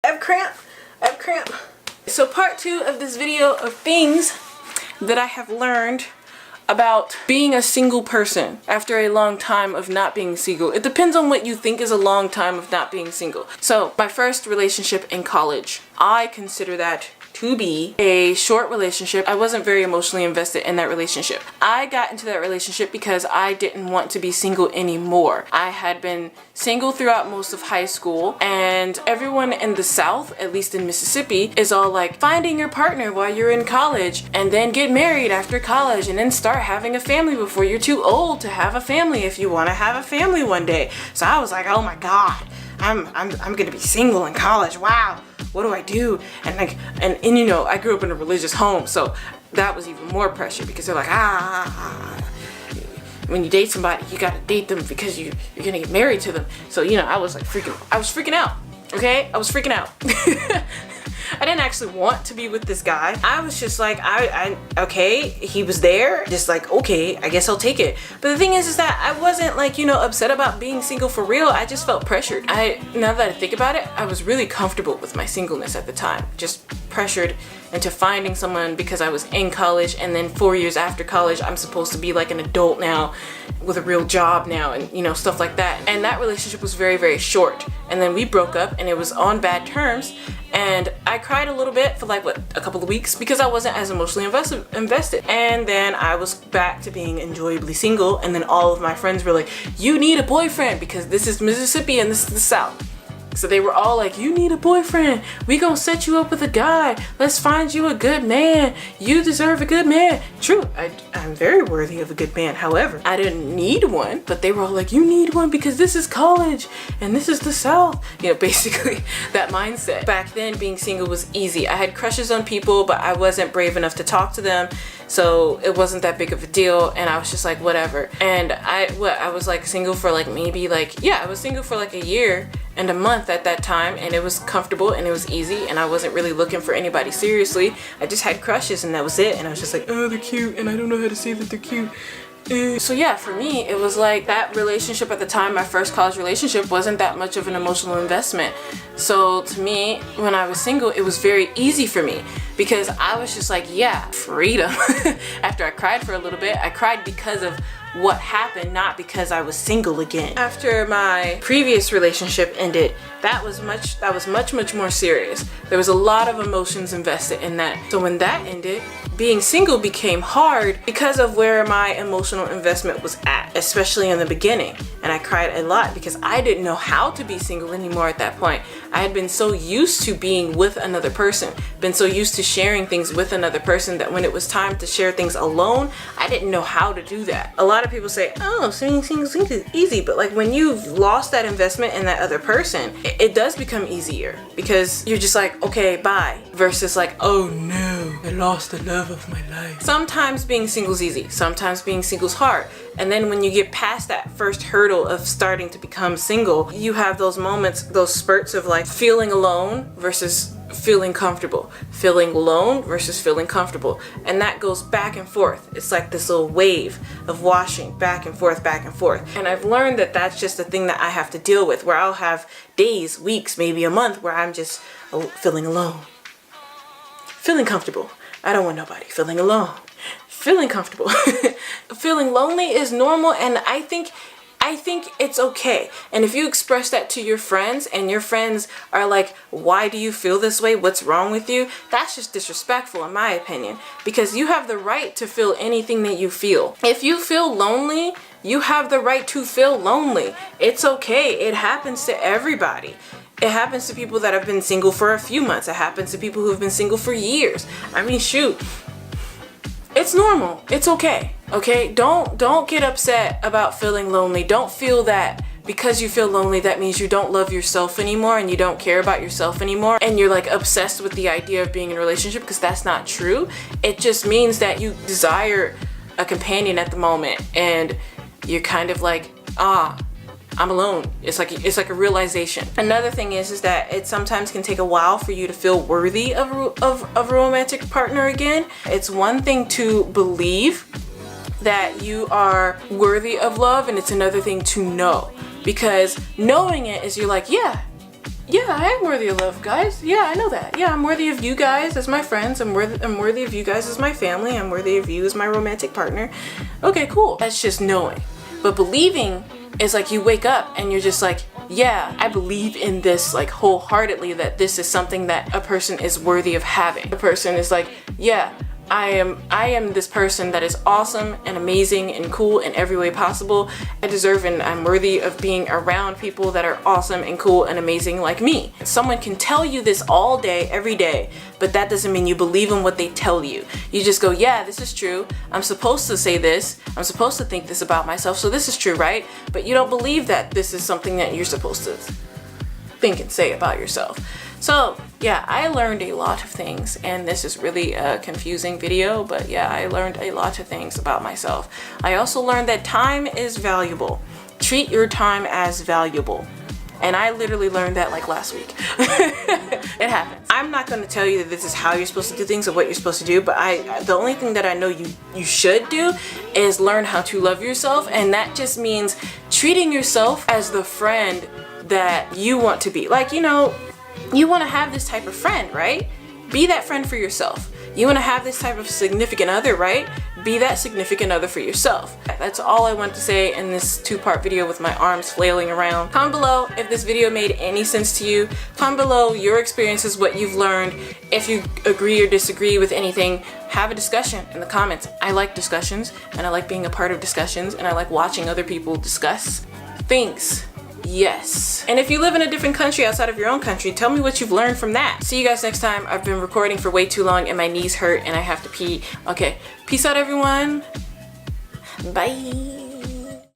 I have cramp. So part 2 of this video of things that I have learned about being a single person after a long time of not being single. It depends on what you think is a long time of not being single. So my first relationship in college, I consider that to be a short relationship. I wasn't very emotionally invested in that relationship. I got into that relationship because I didn't want to be single anymore. I had been single throughout most of high school, and everyone in the South, at least in Mississippi, is all like finding your partner while you're in college and then get married after college and then start having a family before you're too old to have a family if you want to have a family one day. So I was like, oh my God, I'm gonna be single in college. Wow. What do I do? And like, and you know, I grew up in a religious home, so that was even more pressure because they're like, when you date somebody, you gotta date them because you're gonna get married to them. So, you know, I was freaking out. Okay, I was freaking out. I didn't actually want to be with this guy. I was just like, okay, he was there, just like, okay, I guess I'll take it. But the thing is that I wasn't like, you know, upset about being single for real. I just felt pressured. Now that I think about it, I was really comfortable with my singleness at the time. Just pressured into finding someone because I was in college, and then 4 years after college, I'm supposed to be like an adult now with a real job now, and you know, stuff like that. And that relationship was very, very short. And then we broke up, and it was on bad terms. And I cried a little bit for like, what, a couple of weeks because I wasn't as emotionally invested. And then I was back to being enjoyably single. And then all of my friends were like, you need a boyfriend because this is Mississippi and this is the South. So they were all like, you need a boyfriend. We gonna set you up with a guy. Let's find you a good man. You deserve a good man. True, I'm very worthy of a good man. However, I didn't need one, but they were all like, you need one because this is college and this is the South. You know, basically that mindset. Back then, being single was easy. I had crushes on people, but I wasn't brave enough to talk to them. So it wasn't that big of a deal, and I was just like, whatever. And I was like single for like maybe like, yeah, I was single for like a year and a month at that time, and it was comfortable and it was easy, and I wasn't really looking for anybody seriously. I just had crushes and that was it, and I was just like, oh, they're cute, and I don't know how to say that they're cute. So yeah, for me, it was like that relationship at the time, my first college relationship, wasn't that much of an emotional investment. So to me, when I was single, it was very easy for me because I was just like, yeah, freedom. After I cried for a little bit, I cried because of what happened, not because I was single again. After my previous relationship ended, that was much more serious. There was a lot of emotions invested in that. So when that ended, being single became hard because of where my emotional investment was at, especially in the beginning. And I cried a lot because I didn't know how to be single anymore at that point. I had been so used to being with another person, been so used to sharing things with another person, that when it was time to share things alone, I didn't know how to do that. A lot of people say, oh, being single is easy, but like when you've lost that investment in that other person, it does become easier because you're just like, okay, bye, versus like, oh no, I lost the love of my life. Sometimes being single is easy, sometimes being single is hard. And then when you get past that first hurdle of starting to become single, you have those moments, those spurts of like feeling alone versus feeling comfortable, feeling alone versus feeling comfortable. And that goes back and forth. It's like this little wave of washing back and forth, back and forth. And I've learned that that's just a thing that I have to deal with, where I'll have days, weeks, maybe a month where I'm just feeling alone, feeling comfortable. I don't want nobody. Feeling alone, feeling comfortable. Feeling lonely is normal, and I think it's okay. And if you express that to your friends and your friends are like, why do you feel this way? What's wrong with you? That's just disrespectful in my opinion, because you have the right to feel anything that you feel. If you feel lonely, you have the right to feel lonely. It's okay. It happens to everybody. It happens to people that have been single for a few months. It happens to people who have been single for years. I mean, shoot. It's normal. It's okay. Okay? Don't get upset about feeling lonely. Don't feel that because you feel lonely, that means you don't love yourself anymore and you don't care about yourself anymore and you're like obsessed with the idea of being in a relationship, because that's not true. It just means that you desire a companion at the moment and you're kind of like, I'm alone. It's like a realization. Another thing is that it sometimes can take a while for you to feel worthy of a romantic partner again. It's one thing to believe that you are worthy of love, and it's another thing to know. Because knowing it is, you're like, yeah, Yeah, I am worthy of love, guys. Yeah, I know that. Yeah, I'm worthy of you guys as my friends. I'm worthy of you guys as my family. I'm worthy of you as my romantic partner. Okay, cool. That's just knowing. But believing is like you wake up and you're just like, yeah, I believe in this like wholeheartedly, that this is something that a person is worthy of having. The person is like, yeah, I am this person that is awesome and amazing and cool in every way possible. I deserve and I'm worthy of being around people that are awesome and cool and amazing like me. Someone can tell you this all day, every day, but that doesn't mean you believe in what they tell you. You just go, yeah, this is true. I'm supposed to say this. I'm supposed to think this about myself, so this is true, right? But you don't believe that this is something that you're supposed to think and say about yourself. So yeah, I learned a lot of things, and this is really a confusing video, but yeah, I learned a lot of things about myself. I also learned that time is valuable. Treat your time as valuable. And I literally learned that like last week. It happens. I'm not going to tell you that this is how you're supposed to do things or what you're supposed to do, but the only thing that I know you should do is learn how to love yourself, and that just means treating yourself as the friend that you want to be. Like, you know, you want to have this type of friend, right? Be that friend for yourself. You want to have this type of significant other, right? Be that significant other for yourself. That's all I want to say in this 2-part video with my arms flailing around. Comment below if this video made any sense to you. Comment below your experiences, what you've learned. If you agree or disagree with anything, have a discussion in the comments. I like discussions, and I like being a part of discussions, and I like watching other people discuss things. Yes. And if you live in a different country outside of your own country, tell me what you've learned from that. See you guys next time. I've been recording for way too long and my knees hurt and I have to pee. Okay, peace out everyone. Bye.